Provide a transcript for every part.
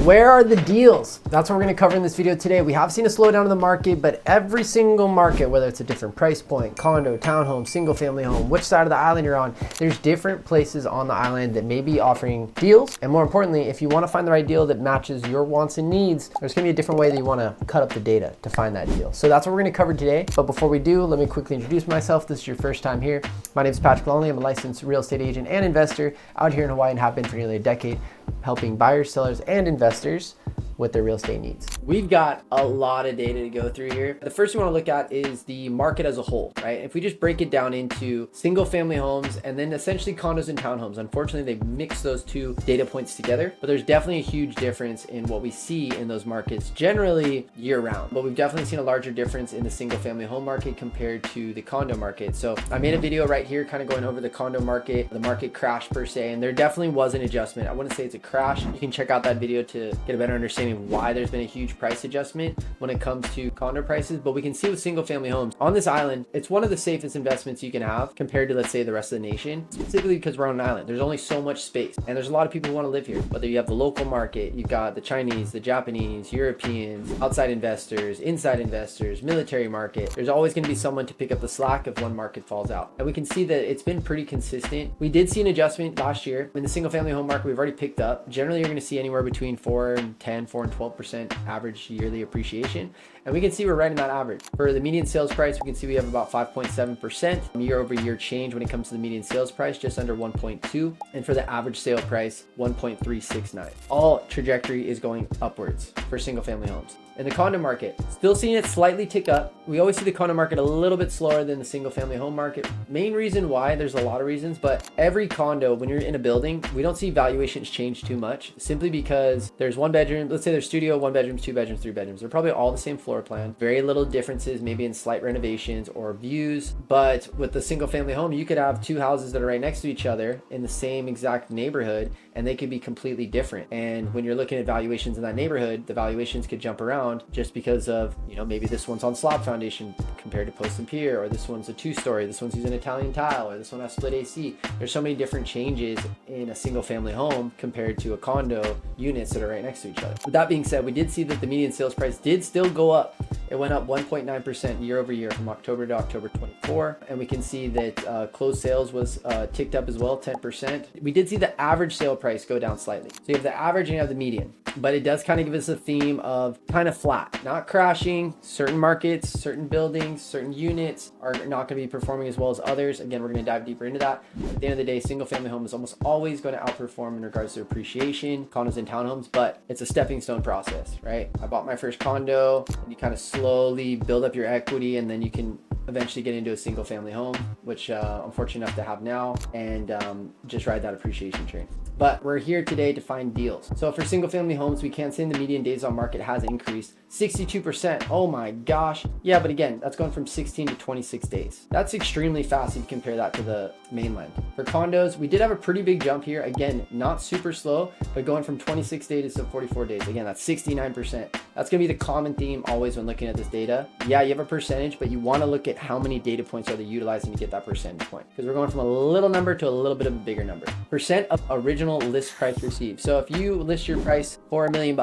where are the deals? That's what we're gonna cover in this video today. We have seen a slowdown in the market, but every single market, whether it's a different price point, condo, townhome, single family home, which side of the island you're on, there's different places on the island that may be offering deals. And more importantly, if you wanna find the right deal that matches your wants and needs, there's gonna be a different way that you wanna cut up the data to find that deal. So that's what we're gonna cover today. But before we do, let me quickly introduce myself. This is your first time here. My name is Calon. I'm a licensed real estate agent and investor out here in Hawaii and have been for nearly a decade, helping buyers, sellers, and investors with their real estate needs. We've got a lot of data to go through here. The first we want to look at is the market as a whole, right? If we just break it down into single family homes and then essentially condos and townhomes, unfortunately they've mixed those two data points together, but there's definitely a huge difference in what we see in those markets generally year round. But we've definitely seen a larger difference in the single family home market compared to the condo market. So I made a video right here kind of going over the condo market, the market crash per se, and there definitely was an adjustment. I wouldn't say it's a crash. You can check out that video to get a better understanding why there's been a huge price adjustment when it comes to condo prices. But we can see with single family homes on this island, it's one of the safest investments you can have compared to, let's say, the rest of the nation, specifically because we're on an island. There's only so much space and there's a lot of people who want to live here. Whether you have the local market, you've got the Chinese, the Japanese, Europeans, outside investors, inside investors, military market, there's always going to be someone to pick up the slack if one market falls out. And we can see that it's been pretty consistent. We did see an adjustment last year in the single family home market. We've already picked up. Generally, you're going to see anywhere between 4 and 12% average yearly appreciation. And we can see we're right in that average. For the median sales price, we can see we have about 5.7% year over year change when it comes to the median sales price, just under 1.2. And for the average sale price, 1.369. All trajectory is going upwards for single family homes. In the condo market, still seeing it slightly tick up. We always see the condo market a little bit slower than the single family home market. Main reason why, there's a lot of reasons, but every condo, when you're in a building, we don't see valuations change too much, simply because there's one bedroom, let's say there's studio, 1 bedroom, 2 bedrooms, 3 bedrooms. They're probably all the same floor plan, very little differences, maybe in slight renovations or views. But with the single family home, you could have 2 houses that are right next to each other in the same exact neighborhood, and they could be completely different. And when you're looking at valuations in that neighborhood, the valuations could jump around just because of, maybe this one's on slab foundation compared to post and pier, or this one's a 2-story, this one's using Italian tile, or this one has split AC. There's so many different changes in a single family home compared to a condo units that are right next to each other. With that being said, we did see that the median sales price did still go up. It went up 1.9% year over year from October to October 24. And we can see that closed sales was ticked up as well, 10%. We did see the average sale price go down slightly. So you have the average and you have the median, but it does kind of give us a theme of kind of flat, not crashing. Certain markets, certain buildings, certain units are not going to be performing as well as others. Again, we're going to dive deeper into that. But at the end of the day, single family home is almost always going to outperform in regards to appreciation, condos and townhomes, but it's a stepping stone process, right? I bought my first condo and you kind of slowly build up your equity, and then you can eventually get into a single family home, which I'm fortunate enough to have now, and just ride that appreciation train. But we're here today to find deals. So for single family homes, we can say the median days on market has increased 62%. Oh my gosh. Yeah, but again, that's going from 16 to 26 days. That's extremely fast if you compare that to the mainland. For condos, we did have a pretty big jump here. Again, not super slow, but going from 26 days to 44 days. Again, that's 69%. That's gonna be the common theme always when looking at this data. Yeah, you have a percentage, but you wanna look at how many data points are they utilizing to get that percentage point. Because we're going from a little number to a little bit of a bigger number. Percent of original list price received. So if you list your price for $1 million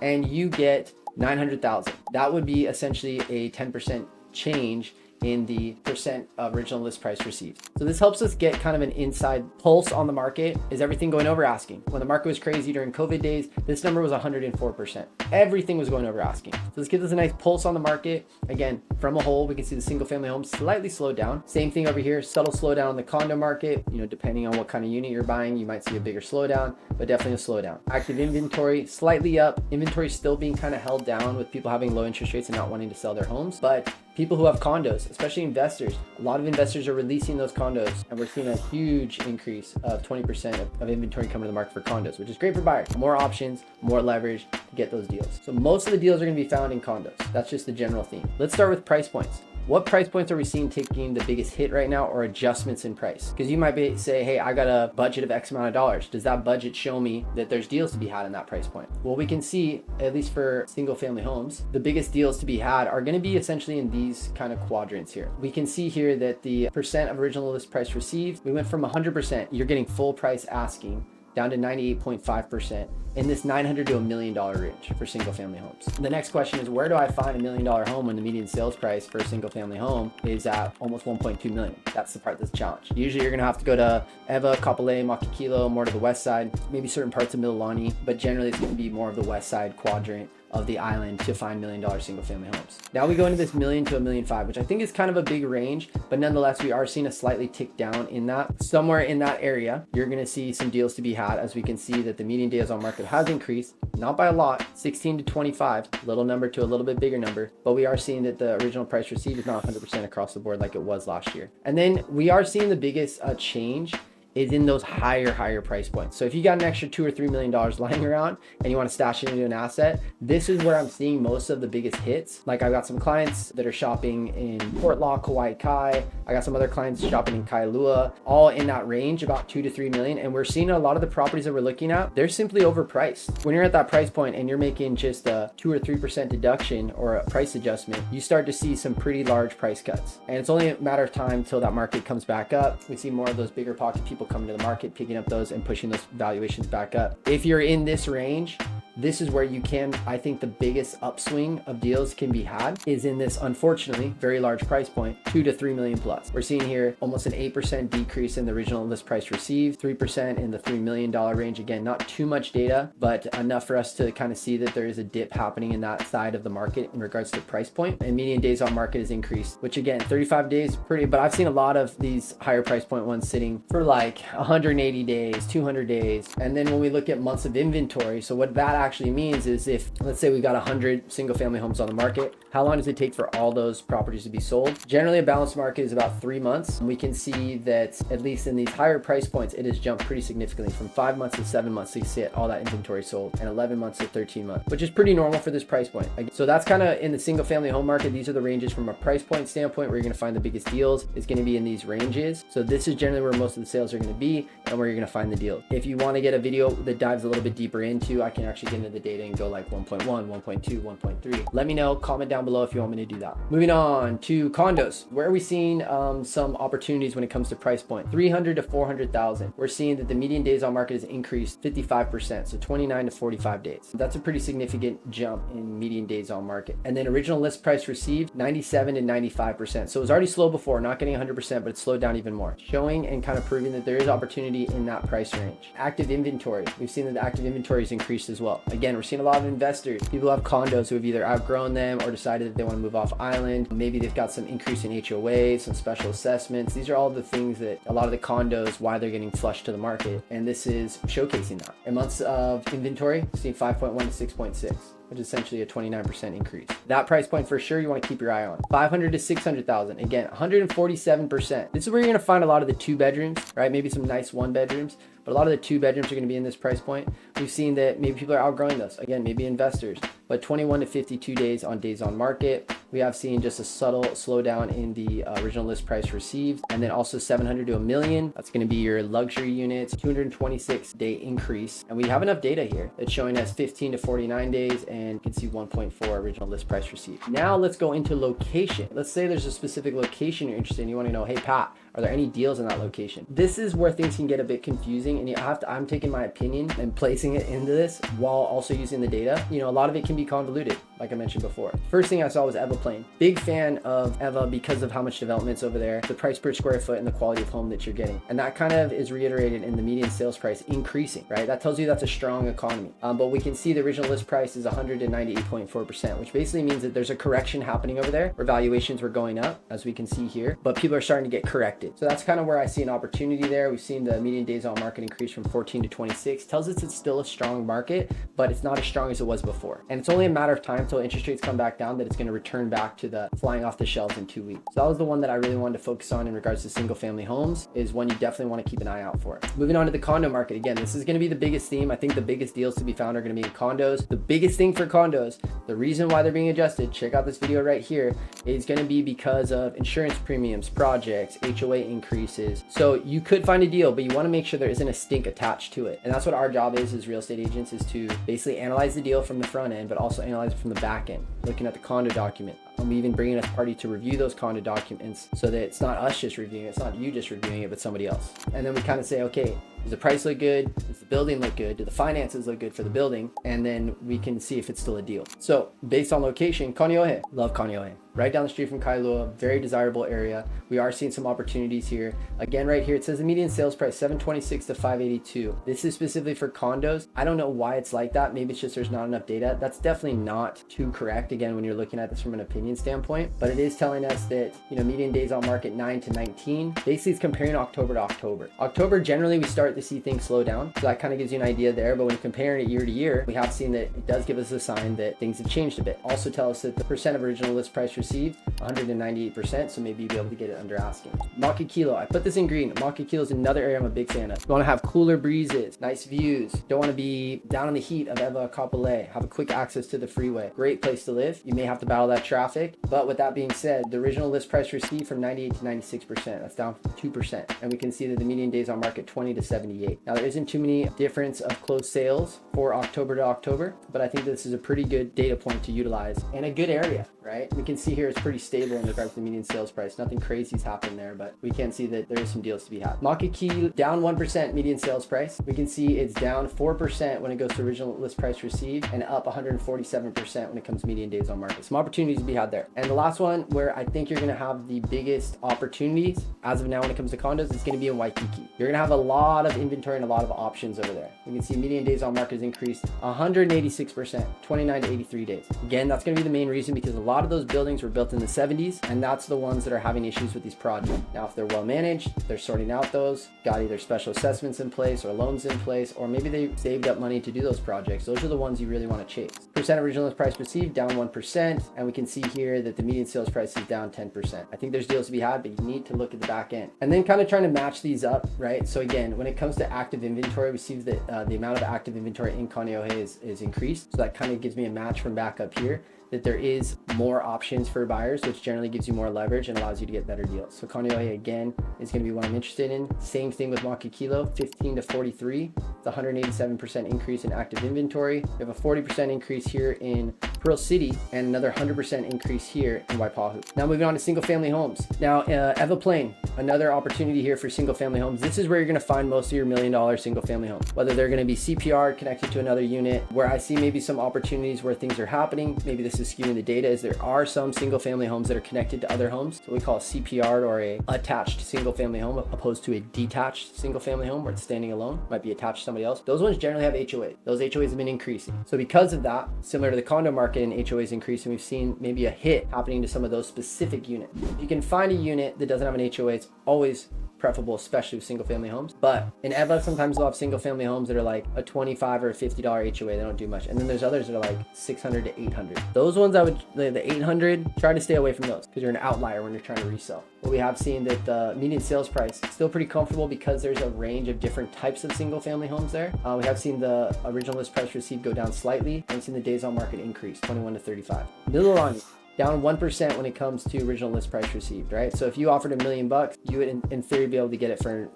and you get 900,000, that would be essentially a 10% change in the percent of original list price received. So this helps us get kind of an inside pulse on the market. Is everything going over asking? When the market was crazy during COVID days, this number was 104%. Everything was going over asking. So this gives us a nice pulse on the market. Again, from a whole, we can see the single family home slightly slowed down. Same thing over here, subtle slowdown on the condo market. Depending on what kind of unit you're buying, you might see a bigger slowdown, but definitely a slowdown. Active inventory slightly up. Inventory still being kind of held down with people having low interest rates and not wanting to sell their homes. But people who have condos, especially investors, a lot of investors are releasing those condos, and we're seeing a huge increase of 20% of inventory coming to the market for condos, which is great for buyers. More options, more leverage to get those deals. So most of the deals are going to be found in condos. That's just the general theme. Let's start with price points. What price points are we seeing taking the biggest hit right now, or adjustments in price? Because you might say, hey, I got a budget of X amount of dollars. Does that budget show me that there's deals to be had in that price point? Well, we can see, at least for single family homes, the biggest deals to be had are going to be essentially in these kind of quadrants here. We can see here that the percent of original list price received, we went from 100%, you're getting full price asking, down to 98.5% in this $900 to $1 million range for single family homes. The next question is, where do I find $1 million home when the median sales price for a single family home is at almost 1.2 million? That's the part that's a challenge. Usually you're gonna have to go to Ewa, Kapolei, Makakilo, more to the west side, maybe certain parts of Mililani, but generally it's gonna be more of the west side quadrant of the island to find $1 million single family homes. Now we go into this $1 million to $1.5 million, which I think is kind of a big range, but nonetheless, we are seeing a slightly tick down in that. Somewhere in that area, you're gonna see some deals to be had, as we can see that the median days on market has increased, not by a lot, 16 to 25, little number to a little bit bigger number, but we are seeing that the original price received is not 100% across the board like it was last year. And then we are seeing the biggest change is in those higher price points. So if you got an extra $2 or $3 million lying around and you want to stash it into an asset, this is where I'm seeing most of the biggest hits. Like I've got some clients that are shopping in Port Law, Kauai Kai. I got some other clients shopping in Kailua, all in that range, about 2 to 3 million. And we're seeing a lot of the properties that we're looking at, they're simply overpriced. When you're at that price point and you're making just a 2 or 3% deduction or a price adjustment, you start to see some pretty large price cuts. And it's only a matter of time till that market comes back up. We see more of those bigger pocket people coming to the market, picking up those and pushing those valuations back up. If you're in this range, this is where you can, I think the biggest upswing of deals can be had is in this, unfortunately, very large price point, 2 to 3 million plus. We're seeing here almost an 8% decrease in the original list price received, 3% in the $3 million range. Again, not too much data, but enough for us to kind of see that there is a dip happening in that side of the market in regards to price point. And median days on market has increased, which again, 35 days, pretty, but I've seen a lot of these higher price point ones sitting for like 180 days, 200 days. And then when we look at months of inventory, so what that actually means is if, let's say we've got 100 single family homes on the market, how long does it take for all those properties to be sold? Generally, a balanced market is about 3 months. And we can see that at least in these higher price points, it has jumped pretty significantly from 5 months to 7 months to see all that inventory sold, and 11 months to 13 months, which is pretty normal for this price point. So that's kind of in the single family home market. These are the ranges from a price point standpoint where you're going to find the biggest deals is going to be in these ranges. So this is generally where most of the sales are going to be and where you're going to find the deals. If you want to get a video that dives a little bit deeper into, I can actually get into the data and go like 1.1, 1.2, 1.3. Let me know, comment down below if you want me to do that. Moving on to condos, where are we seeing some opportunities when it comes to price point? 300 to 400,000. We're seeing that the median days on market has increased 55%, so 29 to 45 days. That's a pretty significant jump in median days on market. And then original list price received 97 to 95%. So it was already slow before, not getting 100%, but it slowed down even more, showing and kind of proving that there is opportunity in that price range. Active inventory, we've seen that the active inventory has increased as well. Again, we're seeing a lot of investors, people who have condos who have either outgrown them or decided that they want to move off island. Maybe they've got some increase in HOA, some special assessments. These are all the things that a lot of the condos, why they're getting flushed to the market. And this is showcasing that. In months of inventory, seeing 5.1 to 6.6. which is essentially a 29% increase. That price point for sure you want to keep your eye on. 500 to 600,000, again, 147%. This is where you're going to find a lot of the 2 bedrooms, right? Maybe some nice 1 bedrooms, but a lot of the 2 bedrooms are going to be in this price point. We've seen that maybe people are outgrowing this. Again, maybe investors, but 21 to 52 days on market. We have seen just a subtle slowdown in the original list price received. And then also 700 to $1 million. That's going to be your luxury units, 226 day increase. And we have enough data here that's showing us 15 to 49 days, and you can see 1.4 original list price received. Now let's go into location. Let's say there's a specific location you're interested in. You want to know, hey Pat, are there any deals in that location? This is where things can get a bit confusing, and you have to, I'm taking my opinion and placing it into this while also using the data. You know, a lot of it can be convoluted, like I mentioned before. First thing I saw was Ewa Plain. Big fan of Ewa because of how much development's over there, the price per square foot, and the quality of home that you're getting. And that kind of is reiterated in the median sales price increasing, right? That tells you that's a strong economy. But we can see the original list price is 100 to 98.4%, which basically means that there's a correction happening over there where valuations were going up, as we can see here, but people are starting to get corrected. So that's kind of where I see an opportunity there. We've seen the median days on market increase from 14 to 26. Tells us it's still a strong market, but it's not as strong as it was before. And it's only a matter of time until interest rates come back down that it's going to return back to the flying off the shelves in 2 weeks. So that was the one that I really wanted to focus on in regards to single family homes, is one you definitely want to keep an eye out for. Moving on to the condo market. Again, this is going to be the biggest theme. I think the biggest deals to be found are going to be in condos. The biggest thing for condos, the reason why they're being adjusted, check out this video right here, is going to be because of insurance premiums, projects, HOA increases. So you could find a deal, but you want to make sure there isn't a stink attached to it. And that's what our job is as real estate agents, is to basically analyze the deal from the front end, but also analyze it from the back end, looking at the condo document, And we even bring in a party to review those condo documents so that it's not us just reviewing it, it's not you just reviewing it, but somebody else. And then we kind of say, okay, does the price look good? Does the building look good? Do the finances look good for the building? And then we can see if it's still a deal. So based on location, Kaneohe, love Kaneohe. Right down the street from Kailua, very desirable area. We are seeing some opportunities here. Again, right here, it says the median sales price, $726 to $582. This is specifically for condos. I don't know why it's like that. Maybe it's just there's not enough data. That's definitely not too correct, again, when you're looking at this from an opinion standpoint. But it is telling us that, median days on market 9 to 19. Basically, it's comparing October to October. October, generally, we start to see things slow down. So that kind of gives you an idea there. But when comparing it year to year, we have seen that it does give us a sign that things have changed a bit. Also tell us that the percent of original list price received, 198%, so maybe you'll be able to get it under asking. Makakilo, I put this in green. Makakilo is another area I'm a big fan of. You want to have cooler breezes, nice views, don't want to be down in the heat of Ewa Kapolei, have a quick access to the freeway. Great place to live. You may have to battle that traffic, but with that being said, the original list price received from 98 to 96%. That's down 2%. And we can see that the median days on market 20 to 78. Now there isn't too many difference of closed sales for October to October, but I think this is a pretty good data point to utilize and a good area, right? We can see here it's pretty stable in regards to the median sales price. Nothing crazy's happened there, but we can see that there is some deals to be had. Makakilo, down 1% median sales price. We can see it's down 4% when it goes to original list price received and up 147% when it comes to median days on market. Some opportunities to be had there. And the last one where I think you're going to have the biggest opportunities as of now when it comes to condos, it's going to be in Waikiki. You're going to have a lot of inventory and a lot of options over there. You can see median days on market has increased 186%, 29 to 83 days. Again, that's going to be the main reason because a lot of those buildings were built in the 70s, and that's the ones that are having issues with these projects. Now, if they're well managed, they're sorting out those, got either special assessments in place or loans in place, or maybe they saved up money to do those projects. Those are the ones you really want to chase. Percent original list price received, down 1%, and we can see here that the median sales price is down 10%. I think there's deals to be had, but you need to look at the back end. And then kind of trying to match these up, right? So again, when it comes to active inventory, we see that the amount of active inventory in Kaneohe is increased. So that kind of gives me a match from back up here, that there is more options for buyers, which generally gives you more leverage and allows you to get better deals. So Kaneohe, again, is going to be what I'm interested in. Same thing with Makakilo, 15 to 43. It's a 187% increase in active inventory. We have a 40% increase here in Pearl City and another 100% increase here in Waipahu. Now moving on to single family homes. Now, Ewa Plain, another opportunity here for single family homes. This is where you're going to find most of your $1 million single family homes, whether they're going to be CPR connected to another unit. Where I see maybe some opportunities where things are happening, maybe this is skewing the data, is there are some single family homes that are connected to other homes. So we call a CPR or a attached single family home, opposed to a detached single family home where it's standing alone, might be attached to somebody else. Those ones generally have HOA. Those HOAs have been increasing. So because of that, similar to the condo market and HOAs increasing, we've seen maybe a hit happening to some of those specific units. If you can find a unit that doesn't have an HOA, it's always preferable, especially with single family homes. But in Ewa, sometimes they'll have single family homes that are like a $25 or a $50 HOA. They don't do much. And then there's others that are like $600 to $800. Those ones the 800, try to stay away from those because you're an outlier when you're trying to resell. But we have seen that the median sales price is still pretty comfortable because there's a range of different types of single family homes there. We have seen the original list price received go down slightly, and seen the days on market increase 21 to 35. Mililani, down 1% when it comes to original list price received, right? So if you offered $1 million, you would in theory be able to get it for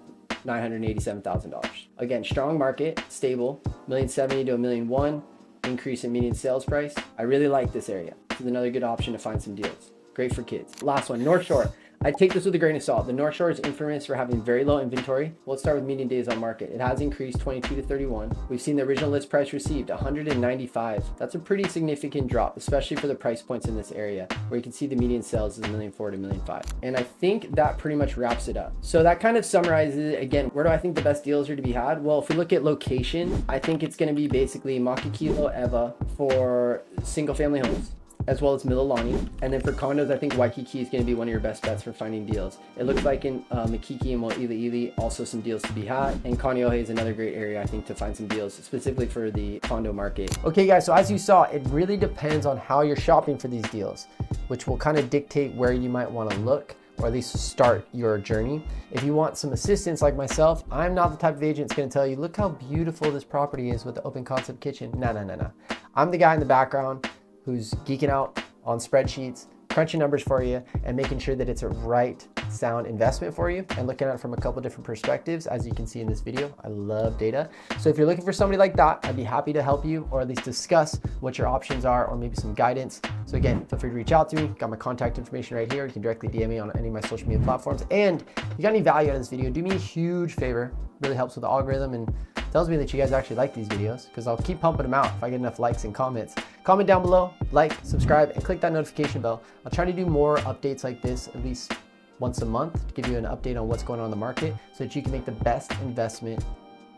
$987,000. Again, strong market, stable, $1,070,000 to $1,001,000 increase in median sales price. I really like this area. This is another good option to find some deals. Great for kids. Last one, North Shore. I take this with a grain of salt. The North Shore is infamous for having very low inventory. Let's start with median days on market. It has increased 22 to 31. We've seen the original list price received 195. That's a pretty significant drop, especially for the price points in this area, where you can see the median sales is $1,400,000 to $1,500,000. And I think that pretty much wraps it up. So that kind of summarizes it. Again, where do I think the best deals are to be had? Well, if we look at location, I think it's going to be basically Makakilo, Ewa for single family homes, as well as Mililani. And then for condos, I think Waikiki is going to be one of your best bets for finding deals. It looks like in Makiki and Mo'iliili, also some deals to be had. And Kaneohe is another great area, I think, to find some deals, specifically for the condo market. Okay, guys, so as you saw, it really depends on how you're shopping for these deals, which will kind of dictate where you might want to look, or at least start your journey. If you want some assistance like myself, I'm not the type of agent that's going to tell you, look how beautiful this property is with the open concept kitchen. No. I'm the guy in the background who's geeking out on spreadsheets, crunching numbers for you, and making sure that it's a right sound investment for you and looking at it from a couple different perspectives, as you can see in this video. I love data. So if you're looking for somebody like that, I'd be happy to help you, or at least discuss what your options are, or maybe some guidance. So again, feel free to reach out to me. Got my contact information right here. You can directly DM me on any of my social media platforms. And if you got any value out of this video, do me a huge favor. It really helps with the algorithm and tells me that you guys actually like these videos, because I'll keep pumping them out if I get enough likes and comments. Comment down below, like, subscribe, and click that notification bell. I'll try to do more updates like this at least once a month to give you an update on what's going on in the market so that you can make the best investment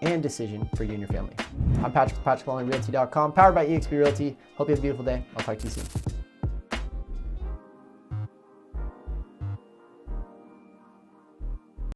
and decision for you and your family. I'm Patrick with PatrickCalonRealty.com, powered by eXp Realty. Hope you have a beautiful day. I'll talk to you soon.